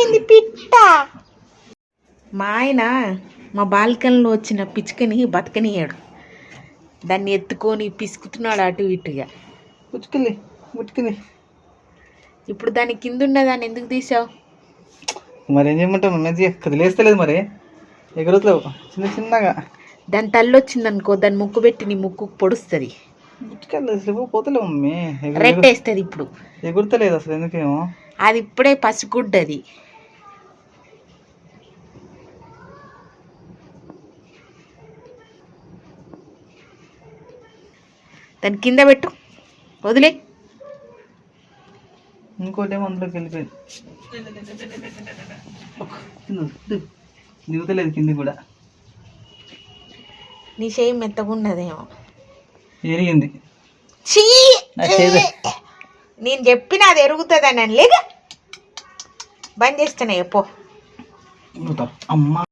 ఎగిరింది పిట్ట. మా ఆయన మా బాల్కనీలో వచ్చిన పిచ్చుకని బతకనియాడు, దాన్ని ఎత్తుకొని పిసుకుతున్నాడు అటు ఇటుగా. పుచ్చుకెళ్ళి ఇప్పుడు దాని కింద ఉన్న దాన్ని ఎందుకు తీసావు? మరి ఏం చేయమంటావు? మంచిగా కదిలేస్తలేదు, మరి ఎగురుతలేవు చిన్నగా. దాని తల్లి వచ్చింది అనుకో, దాన్ని ముక్కు పెట్టి నీ ముక్కు పొడుస్తుంది, పోతలేవు మమ్మీ, రెట్టేస్తుంది. ఇప్పుడు ఎగురుతలేదు అసలు, ఎందుకేమో. అది ఇప్పుడే పసిగుడ్డది. దాని కింద పెట్టు, వదిలే. ఇంకోటేమో అందులోకి వెళ్ళిపోయింది, దిగుతలేదు కింది కూడా. నీ చేయి మెత్తగున్నదేమో, ఎరిగింది. నేను చెప్పిన అది ఎరుగుతుందని, లేక బంద్ చేస్తానే పో. అమ్మా.